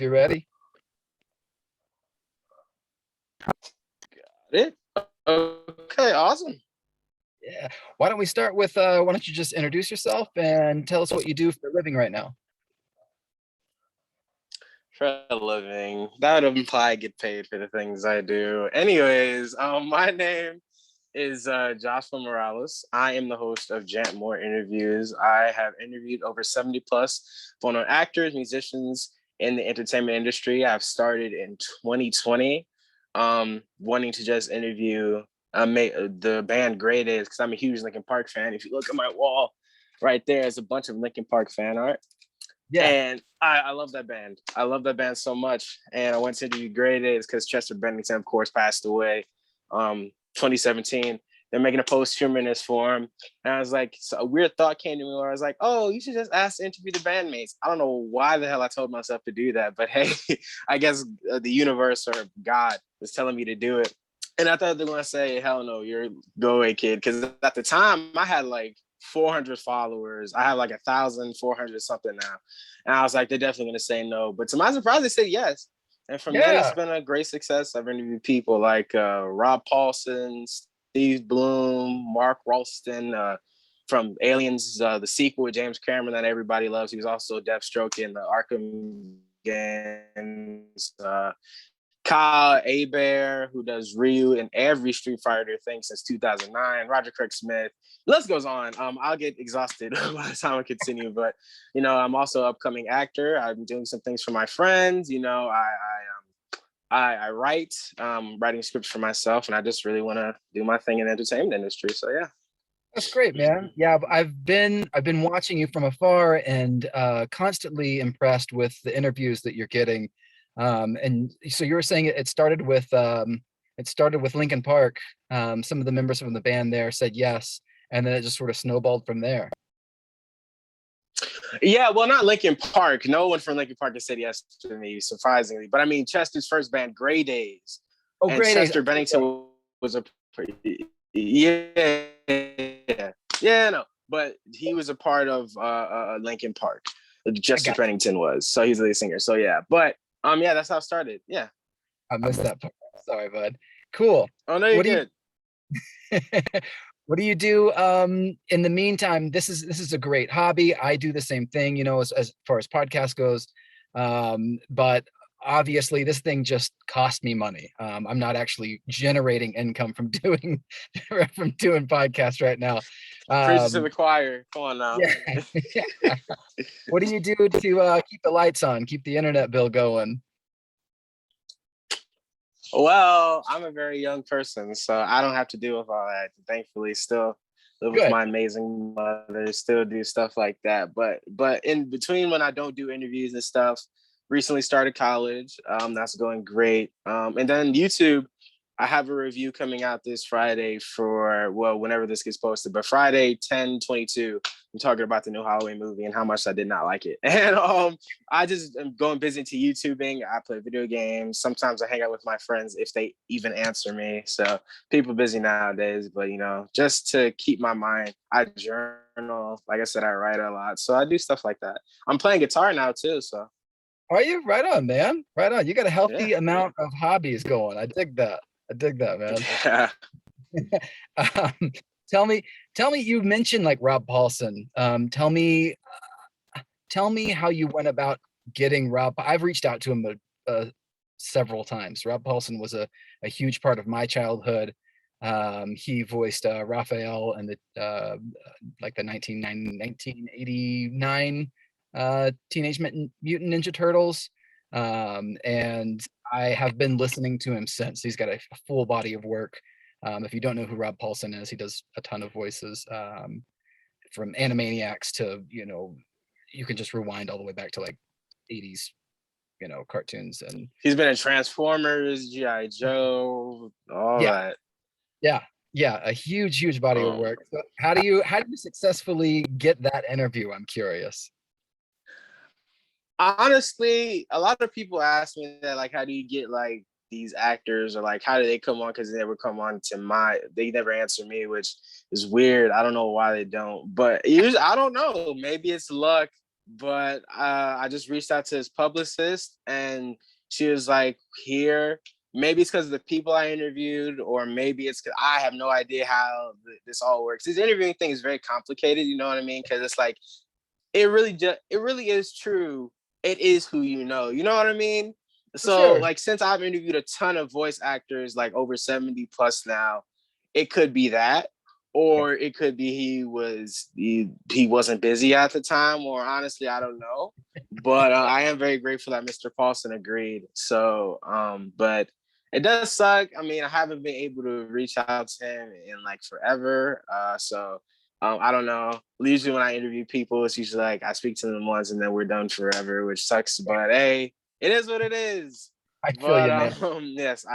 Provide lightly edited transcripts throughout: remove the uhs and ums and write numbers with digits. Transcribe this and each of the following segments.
you're ready. It? Okay, awesome. Yeah. Why don't we start with why don't you just introduce yourself and tell us what you do for a living right now? For a living, that would imply I get paid for the things I do. Anyways, my name is Joshua Morales. I am the host of Jant Moore Interviews. I have interviewed over 70 plus well-known actors, musicians in the entertainment industry. I've started in 2020, wanting to just interview the band Grey Days because I'm a huge Linkin Park fan. If you look at my wall right there, is a bunch of Linkin Park fan art. Yeah. And I love that band. I love that band so much. And I went to interview Grey Days because Chester Bennington, of course, passed away 2017. They're making a posthumous for him. And I was like, so a weird thought came to me where I was like, oh, you should just ask to interview the bandmates. I don't know why the hell I told myself to do that. But hey, I guess the universe or God was telling me to do it. And I thought they were going to say, hell no, you're go away, kid. Because at the time, I had like 400 followers. I have like 1,400 something now. And I was like, they're definitely going to say no. But to my surprise, they said yes. And from then, it's been a great success. I've interviewed people like Rob Paulson, Steve Bloom, Mark Ralston from Aliens, the sequel with James Cameron that everybody loves. He was also Deathstroke in the Arkham games. Kyle Hebert, who does Ryu in every Street Fighter thing since 2009, Roger Craig Smith. The list goes on. I'll get exhausted by the time I continue, but I'm also an upcoming actor. I'm doing some things for my friends. I write, writing scripts for myself, and I just really want to do my thing in the entertainment industry. So yeah. That's great, man. Yeah, I've been watching you from afar and constantly impressed with the interviews that you're getting. And so you were saying it started with Linkin Park. Some of the members from the band there said yes, and then it just sort of snowballed from there. Yeah, well, not Linkin Park. No one from Linkin Park has said yes to me, surprisingly. But I mean, Chester's first band, Grey Days. Oh, and Grey Days. Chester Bennington was a no, but he was a part of Linkin Park. Chester Bennington was, so he's the lead singer. So yeah, but yeah, that's how it started. Yeah, I missed that part. Sorry, bud. Cool. Oh no, you're good. What do you do in the meantime? This is a great hobby. I do the same thing, as far as podcast goes. But obviously this thing just cost me money. I'm not actually generating income from doing podcasts right now. Preaching to the choir. Come on now. Yeah. What do you do to keep the lights on, keep the internet bill going? Well, I'm a very young person, so I don't have to deal with all that. Thankfully, still live with my amazing mother, still do stuff like that. But in between when I don't do interviews and stuff, recently started college. That's going great. And then YouTube, I have a review coming out this Friday for, well, whenever this gets posted, but Friday, 10/22, I'm talking about the new Halloween movie and how much I did not like it. And I just am going busy into YouTubing. I play video games. Sometimes I hang out with my friends if they even answer me. So people busy nowadays, but just to keep my mind, I journal. Like I said, I write a lot. So I do stuff like that. I'm playing guitar now too, so. Are you? Right on, man. Right on. You got a healthy amount of hobbies going. I dig that. Man. Yeah. Tell me, you mentioned like Rob Paulson. Tell me how you went about getting Rob. I've reached out to him several times. Rob Paulson was a huge part of my childhood. He voiced Raphael in the like the 1989 Teenage Mutant Ninja Turtles. And I have been listening to him since. He's got a full body of work. If you don't know who Rob Paulson is, he does a ton of voices, from Animaniacs to, you can just rewind all the way back to like 80s, cartoons. And he's been in Transformers, G.I. Joe, all that. Yeah, a huge body of work. So how do you successfully get that interview? I'm curious. Honestly, a lot of people ask me that, like, how do you get like these actors, or like how do they come on? Because they never come on to they never answer me, which is weird. I don't know why they don't, but usually I don't know. Maybe it's luck. but I just reached out to his publicist, and she was like, "Here." Maybe it's because of the people I interviewed, or maybe it's because I have no idea how this all works. This interviewing thing is very complicated. You know what I mean? Because it's like it really is true. It is who you know. You know what I mean? For So sure. like since I've interviewed a ton of voice actors, like over 70 plus now, it could be that, or it could be he wasn't busy at the time, or honestly I don't know. But I am very grateful that Mr. Paulson agreed. So but it does suck. I mean, I haven't been able to reach out to him in like forever. So I don't know. Usually when I interview people, it's usually like I speak to them once and then we're done forever, which sucks. But hey, it is what it is. I feel But you, man. yes,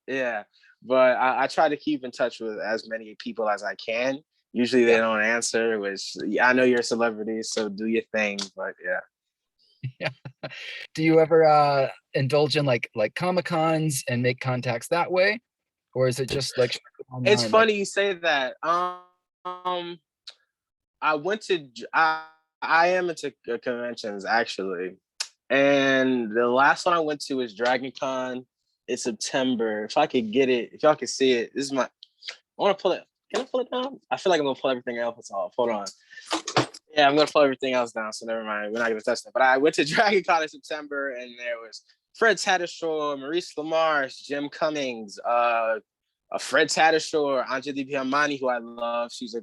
yeah. But I try to keep in touch with as many people as I can. Usually they Yeah. don't answer, which I know you're a celebrity, so do your thing. But yeah. Yeah. Do you ever indulge in like Comic Cons and make contacts that way? Or is it just like strictly It's online? Like, funny you say that. I went to I am into conventions actually, and the last one I went to was Dragon Con in September. If I could get it, if y'all can see it, this is my. I want to pull it. Can I pull it down? I feel like I'm gonna pull everything else off. Hold on. Yeah, I'm gonna pull everything else down. So never mind. We're not gonna touch that. But I went to Dragon Con in September, and there was Fred Tatasciore, Maurice LaMarche, Jim Cummings, Fred Tatasciore, Anjali Bhiamani, who I love. She's a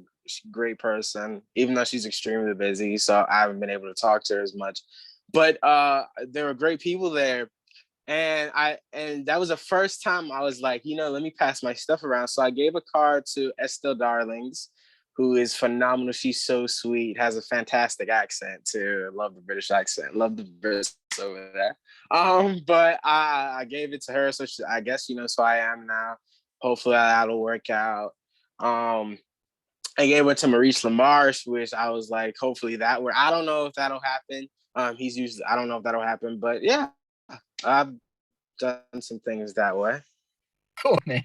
great person, even though she's extremely busy. So I haven't been able to talk to her as much. But there were great people there. And that was the first time I was like, let me pass my stuff around. So I gave a card to Estelle Darlings, who is phenomenal. She's so sweet, has a fantastic accent too. Love the British accent. Love the Brits over there. But I gave it to her, so I guess she knows who I am now. Hopefully that'll work out. I gave it to Maurice LaMarche, which I was like, hopefully that where I don't know if that'll happen. He's usually I don't know if that'll happen, but yeah, I've done some things that way. cool, man.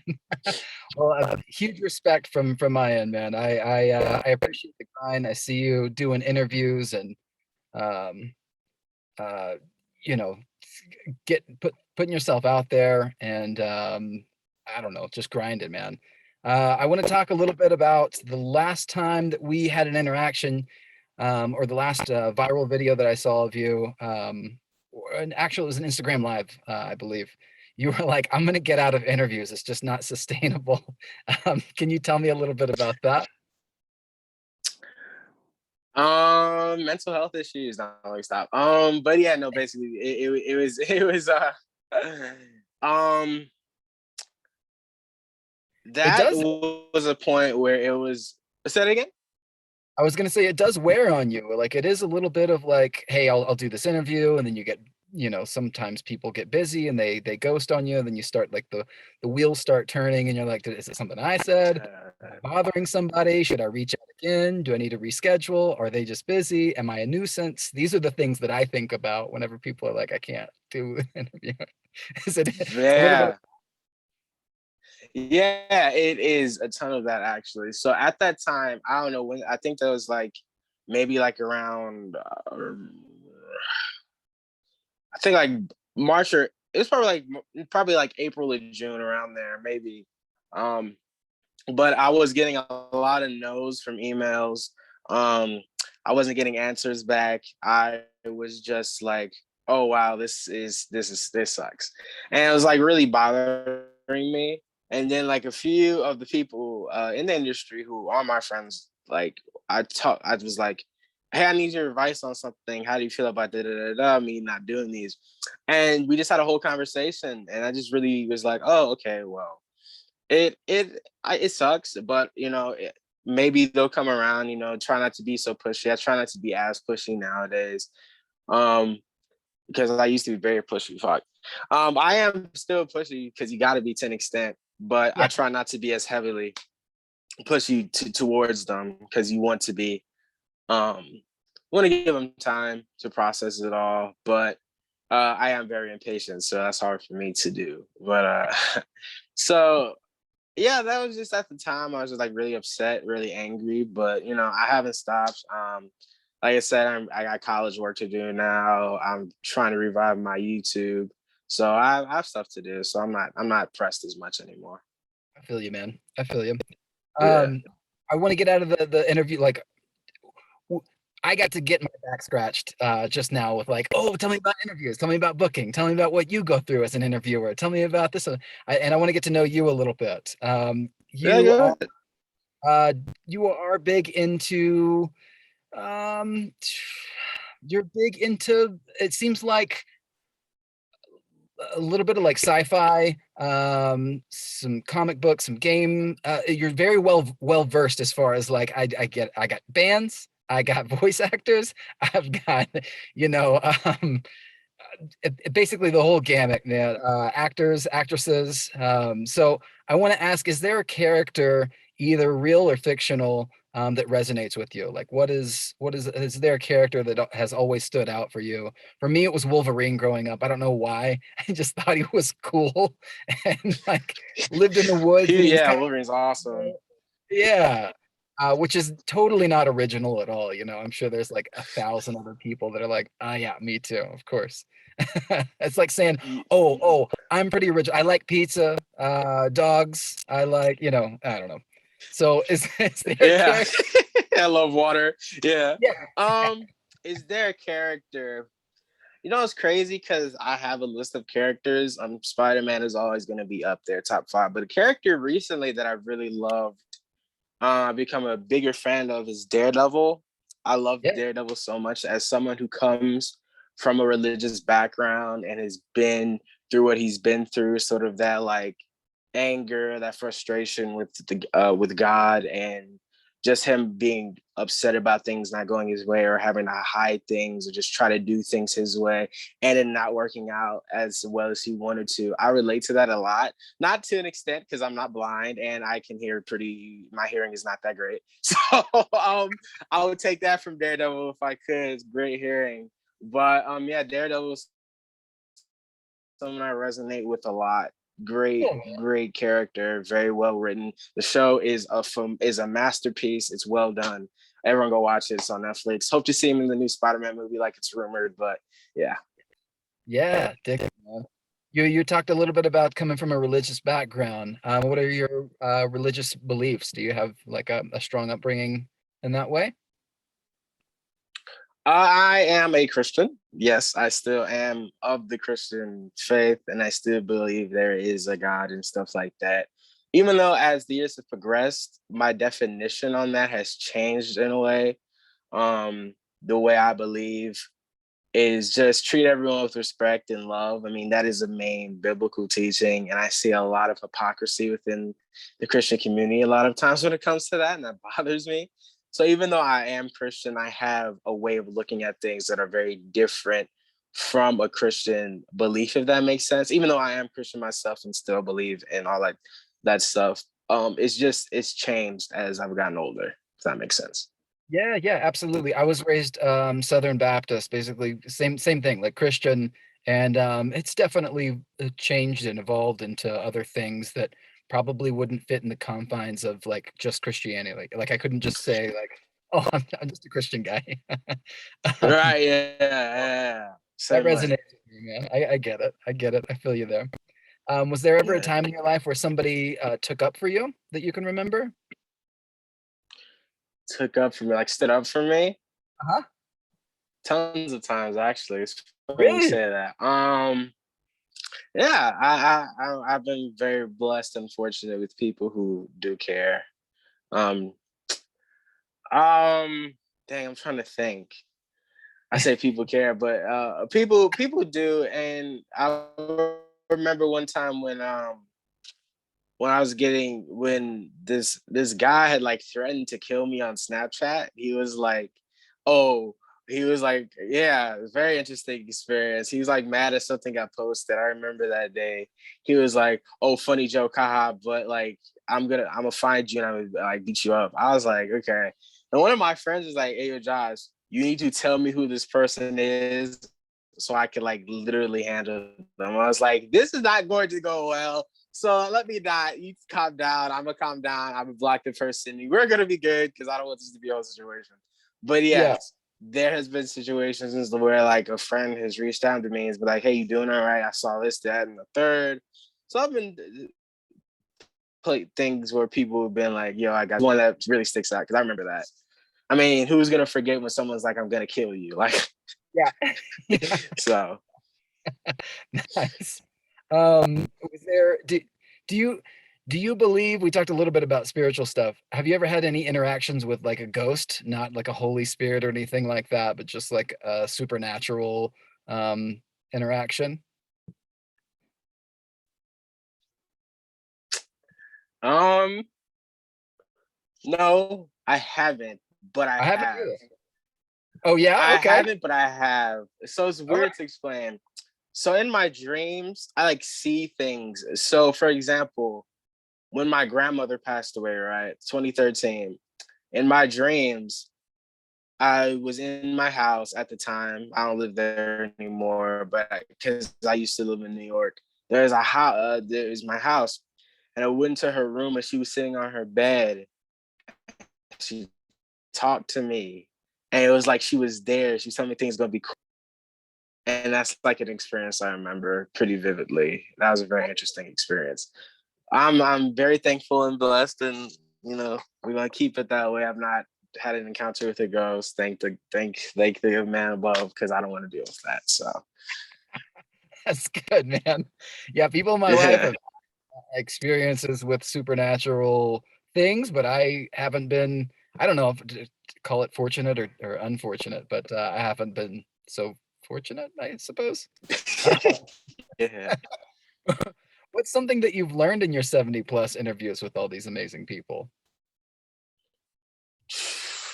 Well, huge respect from my end, man. I appreciate the grind. I see you doing interviews and um uh you know putting yourself out there and I don't know, just grinding, man. I want to talk a little bit about the last time that we had an interaction, or the last viral video that I saw of you. And actually, it was an Instagram live, I believe. You were like, "I'm going to get out of interviews. It's just not sustainable." Can you tell me a little bit about that? Mental health issues. Not like stop. But yeah, no, basically it was um It that does. was a point where it was. Say it again. I was gonna say it does wear on you. Like it is a little bit of like, hey, I'll do this interview, and then you get, sometimes people get busy and they ghost on you, and then you start like the wheels start turning, and you're like, is it something I said? Am I bothering somebody? Should I reach out again? Do I need to reschedule? Are they just busy? Am I a nuisance? These are the things that I think about whenever people are like, I can't do an interview. Is it? It's a little bit. Yeah, yeah, it is a ton of that actually. So at that time, I don't know when. I think that was like maybe like around. I think like March or it's probably like April or June around there maybe. Um, but I was getting a lot of no's from emails. Um, I wasn't getting answers back. I was just like, oh wow, this sucks, and it was like really bothering me. And then like a few of the people in the industry who are my friends, like I was like, hey, I need your advice on something. How do you feel about me not doing these? And we just had a whole conversation, and I just really was like, oh, okay, well, it sucks, but maybe they'll come around. Try not to be so pushy. I try not to be as pushy nowadays, um, because I used to be very pushy. Fuck, I am still pushy because you got to be to an extent, but I Yeah. try not to be as heavily pushy towards them because you want to be. Want to give them time to process it all, but I am very impatient, so that's hard for me to do. But so yeah, that was just at the time I was just like really upset, really angry, but I haven't stopped. like I said, I got college work to do now. I'm trying to revive my YouTube. So I have stuff to do. So I'm not pressed as much anymore. I feel you, man. I feel you. Yeah. Um, I want to get out of the interview. Like, I got to get my back scratched just now with like, oh, tell me about interviews, tell me about booking, tell me about what you go through as an interviewer, tell me about this, and I want to get to know you a little bit. Yeah, go ahead. Uh, you are big into um, you're big into. It seems like a little bit of like sci-fi, some comic books, some game. You're very well versed as far as like I got bands, I got voice actors, I've got you know basically the whole gamut, man. Actors, actresses. So I want to ask: is there a character, either real or fictional, that resonates with you? Like, is there a character that has always stood out for you? For me, it was Wolverine growing up. I don't know why. I just thought he was cool and like lived in the woods, and he was Yeah, kind Wolverine's awesome. of yeah. Which is totally not original at all. I'm sure there's like 1,000 other people that are like, ah, yeah, me too, of course. It's like saying, oh, I'm pretty original. I like pizza, dogs. I like, I don't know. So is there a Yeah. character? I love water. Yeah. Yeah. Um, is there a character? It's crazy because I have a list of characters. Spider-Man is always going to be up there, top five. But a character recently that I really loved, become a bigger fan of is Daredevil. I love Yeah. Daredevil so much as someone who comes from a religious background and has been through what he's been through, sort of that like anger, that frustration with God, and just him being upset about things not going his way or having to hide things or just try to do things his way and it not working out as well as he wanted to. I relate to that a lot, not to an extent because I'm not blind and I can hear my hearing is not that great. So I would take that from Daredevil if I could. It's great hearing. But yeah, Daredevil's someone I resonate with a lot. Great, Cool. great character, very well written. The show is a masterpiece. It's well done. Everyone go watch it. It's on Netflix. Hope to see him in the new Spider-Man movie, like it's rumored. But yeah, Yeah, Dick, man. You talked a little bit about coming from a religious background. What are your religious beliefs? Do you have like a strong upbringing in that way? I am a Christian. Yes, I still am of the Christian faith, and I still believe there is a God and stuff like that. Even though as the years have progressed, my definition on that has changed in a way. The way I believe is just treat everyone with respect and love. I mean, that is the main biblical teaching. And I see a lot of hypocrisy within the Christian community a lot of times when it comes to that, and that bothers me. So even though I am Christian, I have a way of looking at things that are very different from a Christian belief, if that makes sense. Even though I am Christian myself and still believe in all that stuff. It's changed as I've gotten older, if that makes sense. Yeah, yeah, absolutely. I was raised Southern Baptist, basically same thing, like Christian, and it's definitely changed and evolved into other things that probably wouldn't fit in the confines of like just Christianity. Like I couldn't just say like, oh, I'm just a Christian guy. Um, Right. Yeah. Yeah. that Same resonates way. with me, man. I get it. I get it. I feel you there. Was there ever a Yeah. time in your life where somebody took up for you that you can remember? Took up for me, like stood up for me. Uh-huh. Tons of times, actually. It's funny you Really? say that. Yeah, I've been very blessed and fortunate with people who do care. Um, um, dang, I'm trying to think. I say people care, but people do. And I remember one time when I was getting when this guy had like threatened to kill me on Snapchat. Oh, he was like, yeah, it was a very interesting experience. He was like mad at something I posted. I remember that day. He was like, oh, funny joke, haha, but like I'm gonna find you and I'm gonna like beat you up. I was like, okay. And one of my friends was like, hey, yo, Josh, you need to tell me who this person is so I can like literally handle them. I was like, this is not going to go well. So let me not. You calm down. I'm gonna calm down. I'm gonna block the person. We're gonna be good because I don't want this to be a whole situation. But Yeah. yes, there has been situations where like a friend has reached out to me and be like, "Hey, you doing all right? I saw this, that, and the third." So I've been played things where people have been like, "Yo, I got one that really sticks out," because I remember that. I mean, who's gonna forget when someone's like, "I'm gonna kill you"? Like, Yeah. Yeah. so. Nice. Was there do you do you believe we talked a little bit about spiritual stuff. Have you ever had any interactions with like a ghost, not like a holy spirit or anything like that, but just like a supernatural interaction? Um, no, I haven't, but I I haven't have. either. Oh yeah, I okay. haven't, but I have. So it's All right. weird to explain. So in my dreams, I like see things. So for example, when my grandmother passed away, right, 2013, in my dreams, I was in my house at the time. I don't live there anymore, but because I used to live in New York, there's a house. There's my house, and I went into her room, and she was sitting on her bed. She talked to me, and it was like she was there. She was telling me things gonna be cool, and that's like an experience I remember pretty vividly. That was a very interesting experience. I'm very thankful and blessed, and we're gonna keep it that way. I've not had an encounter with a ghost. Thank the man above, because I don't want to deal with that. So That's good, man. Yeah, people in my life yeah, have experiences with supernatural things, but I haven't been, I don't know if to call it fortunate or unfortunate, but I haven't been so fortunate, I suppose. Uh, yeah. what's something that you've learned in your 70 plus interviews with all these amazing people?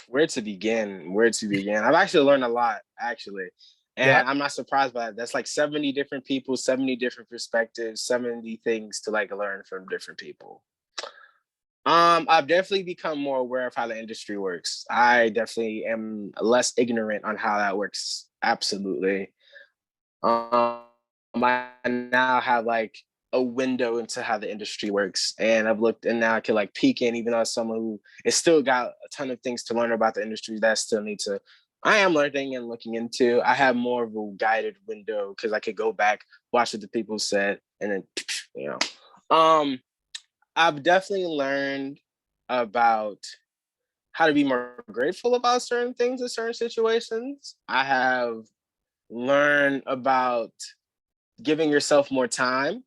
Where to begin? Where to begin? I've actually learned a lot, actually. Yeah. And I'm not surprised by that. That's like 70 different people, 70 different perspectives, 70 things to like learn from different people. I've definitely become more aware of how the industry works. I definitely am less ignorant on how that works. Absolutely. Um, I now have like a window into how the industry works, and I've looked, and now I can like peek in, even though as someone who is still got a ton of things to learn about the industry that I still need to. I am learning and looking into. I have more of a guided window because I could go back, watch what the people said, and then you know. I've definitely learned about how to be more grateful about certain things in certain situations. I have learned about giving yourself more time,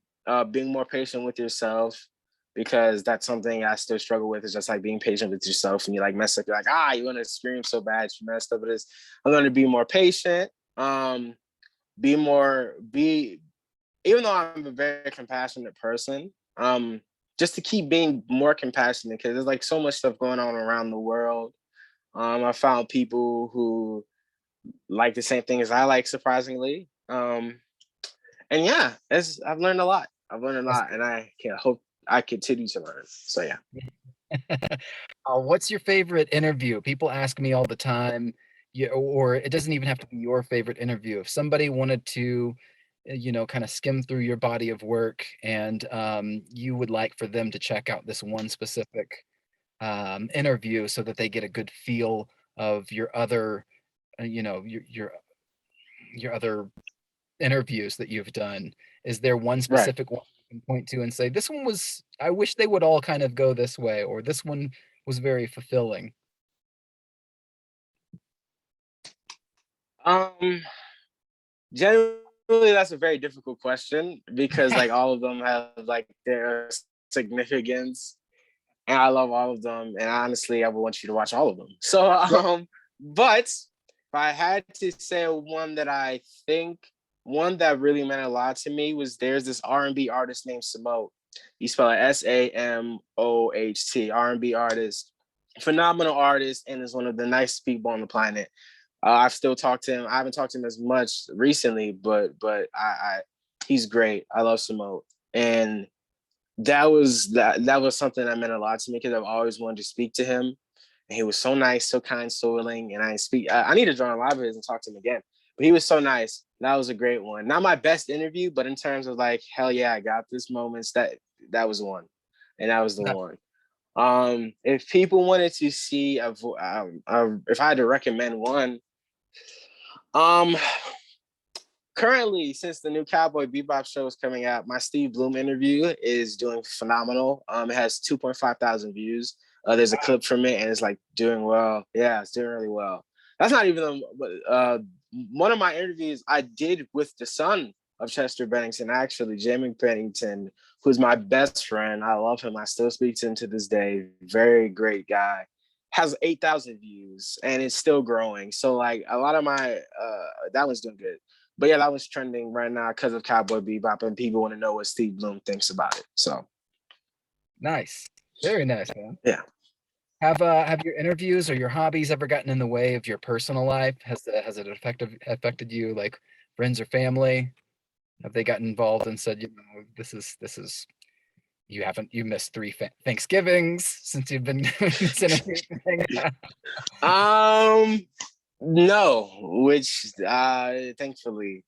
being more patient with yourself, because that's something I still struggle with. Is just like being patient with yourself, and you like mess up. You're like, you want to scream so bad, you messed up. It is. I'm going to be more patient. Be more be Even though I'm a very compassionate person, just to keep being more compassionate, because there's like so much stuff going on around the world. I found people who like the same thing as I like, surprisingly. And yeah, I've learned a lot. I've learned a That's lot, and I can hope I continue to learn. So yeah. good. What's your favorite interview? People ask me all the time, yeah, or it doesn't even have to be your favorite interview. If somebody wanted to, kind of skim through your body of work and you would like for them to check out this one specific interview so that they get a good feel of your other, your other interviews that you've done, is there one Right. specific one you can point to and say, this one was, I wish they would all kind of go this way, or this one was very fulfilling? Um, Generally, that's a very difficult question, because like all of them have like their significance, and I love all of them. And honestly, I would want you to watch all of them. So, Right. but if I had to say one that I think, one that really meant a lot to me, was there's this R&B artist named Samoht. You spell it Samoht. R&B artist, phenomenal artist, and is one of the nicest people on the planet. I've still talked to him. I haven't talked to him as much recently, but I he's great. I love Samoht, and that was something that meant a lot to me, because I've always wanted to speak to him, and he was so nice, so kind, so willing. And I need to join a live of his and talk to him again. But he was so nice. That was a great one. Not my best interview, but in terms of like, hell yeah, I got this moments. That was one, and that was the No. one. If people wanted to see if I had to recommend one, Um, Currently, since the new Cowboy Bebop show is coming out, my Steve Bloom interview is doing phenomenal. It has 2.5 thousand views. There's a clip from it, and it's like doing well. Yeah, it's doing really well. That's not even one of my interviews I did with the son of Chester Bennington, actually, Jamie Bennington, who's my best friend. I love him. I still speak to him to this day. Very great guy. Has 8,000 views and it's still growing. So like a lot of my that one's doing good. But yeah, that was trending right now because of Cowboy Bebop, and people want to know what Steve Bloom thinks about it. So Nice. Very nice, man. yeah. Have your interviews or your hobbies ever gotten in the way of your personal life? Has it affected you, like friends or family? Have they gotten involved and said, this is you missed three Thanksgivings since you've been doing this interview thing? No, which thankfully,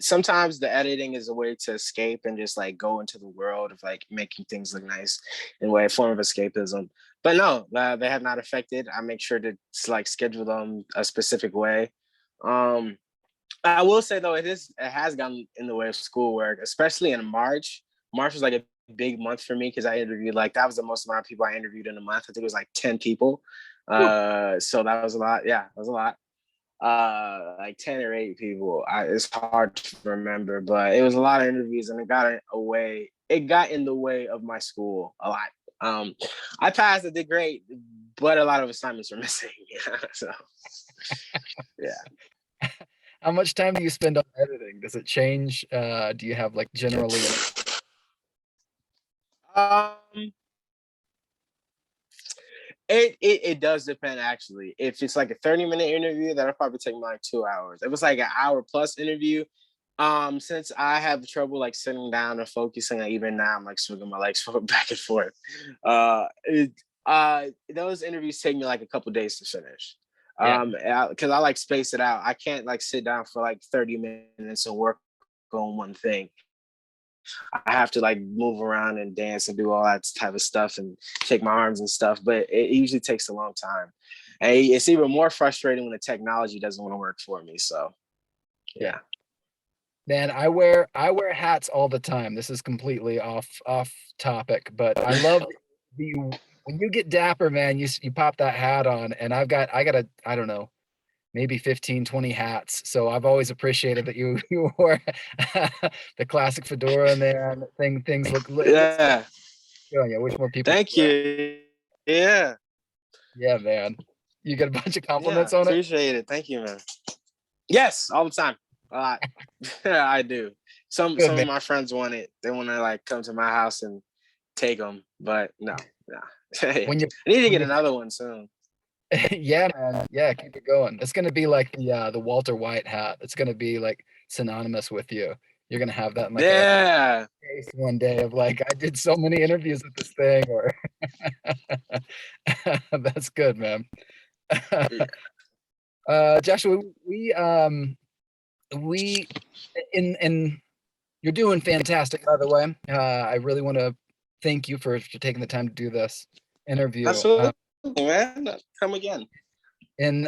sometimes the editing is a way to escape and just like go into the world of like making things look nice in a way, a form of escapism. But no, they have not affected. I make sure to like schedule them a specific way. I will say though, it has gotten in the way of schoolwork, especially in March. March was like a big month for me because I interviewed, like, that was the most amount of people I interviewed in a month. I think it was like 10 people. So that was a lot. Yeah, that was a lot. Like 10 or 8 people. It's hard to remember, but it was a lot of interviews, and it got in the way of my school a lot. I passed, I did great, but a lot of assignments were missing. So yeah. How much time do you spend on editing? Does it change? Do you have like generally? Um, it does depend actually. If it's like a 30-minute interview, that'll probably take me like 2 hours. If it's like an hour plus interview, since I have trouble like sitting down and focusing, like, even now I'm like swinging my legs back and forth. Those interviews take me like a couple days to finish. Because I like space it out. I can't like sit down for like 30 minutes and work on one thing. I have to like move around and dance and do all that type of stuff and shake my arms and stuff, but it usually takes a long time. And it's even more frustrating when the technology doesn't want to work for me. So yeah. Man, I wear hats all the time. This is completely off topic, but I love when you get dapper, man, you pop that hat on, and I got I don't know, maybe 15, 20 hats. So I've always appreciated that you wore the classic fedora in there, and things look Yeah. I wish more people. Thank you. Yeah. Yeah, man. You get a bunch of compliments Yeah, on it. appreciate it. Thank you, man. Yes, all the time. A lot. I do. Some of my friends want it. They want to like come to my house and take them, but no. I need to get another one soon. Yeah, man. Yeah, keep it going. It's gonna be like the Walter White hat. It's gonna be like synonymous with you. You're gonna have that in like a case one day of like, I did so many interviews with this thing, or that's good, man. Joshua, we in you're doing fantastic, by the way. I really want to thank you for taking the time to do this interview. Absolutely, man. Come again. In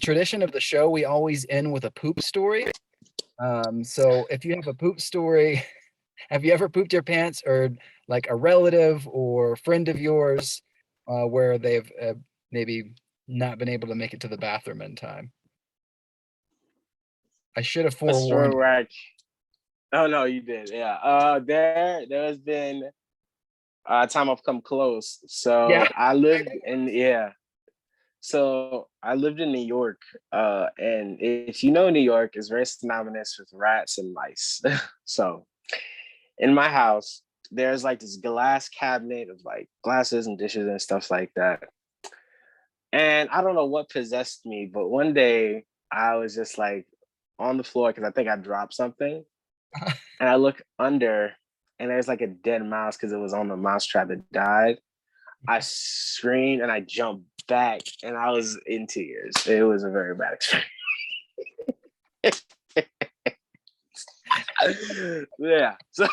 tradition of the show, we always end with a poop story. So if you have a poop story, have you ever pooped your pants, or like a relative or friend of yours where they've maybe not been able to make it to the bathroom in time? I should have forewarned you. Oh no, you did. Yeah. There has been a time I've come close. So Yeah. I lived in So I lived in New York, and if you know New York, is very synonymous with rats and mice. So in my house, there's like this glass cabinet of like glasses and dishes and stuff like that. And I don't know what possessed me, but one day I was just like on the floor because I think I dropped something. And I look under, and there's like a dead mouse because it was on the mouse trap that died. I screamed and I jumped back, and I was in tears. It was a very bad experience. Yeah. So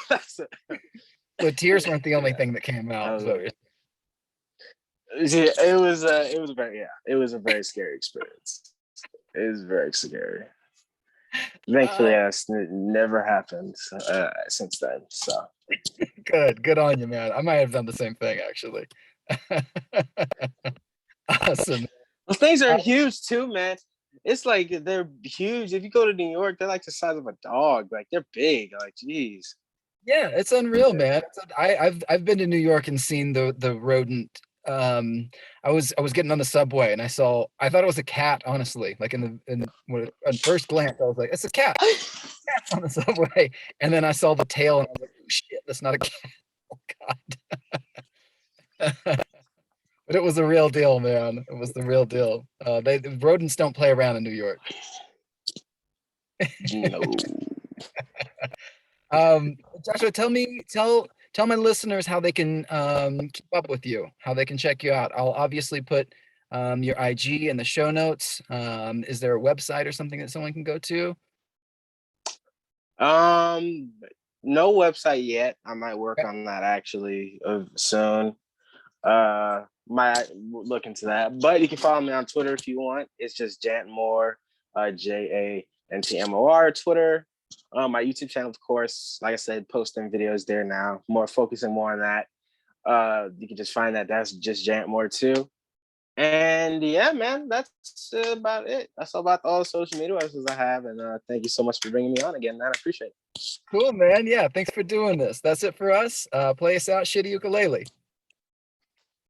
Tears weren't the only thing that came out. Yeah, it was a very scary experience. It's very scary. Thankfully, that's never happened since then. So Good on you, man. I might have done the same thing actually. Awesome. those things are Uh, huge too, man. It's like they're huge. If you go to New York, they're like the size of a dog. Like they're big. Like, geez. Yeah, it's unreal, man. I've been to New York and seen the rodent. I was getting on the subway and I thought it was a cat, honestly. Like on first glance, I was like, it's a cat. Cat's on the subway. And then I saw the tail and I was like, oh, shit, that's not a cat. Oh God. But it was the real deal, man. It was the real deal. The rodents don't play around in New York. No. Joshua, tell my listeners how they can keep up with you, how they can check you out. I'll obviously put your IG in the show notes. Is there a website or something that someone can go to? Um, no website yet. I might work on that actually soon. Might look into that. But you can follow me on Twitter if you want. It's just Jantmore, JANTMOR Twitter. My YouTube channel, of course, like I said, posting videos there now. More focusing more on that. You can just find that. That's just Jantmore too. And yeah, man, that's about it. That's about all the social media websites I have. And thank you so much for bringing me on again, man. I appreciate it. Cool, man. Yeah, thanks for doing this. That's it for us. Play us out, Shitty Ukulele.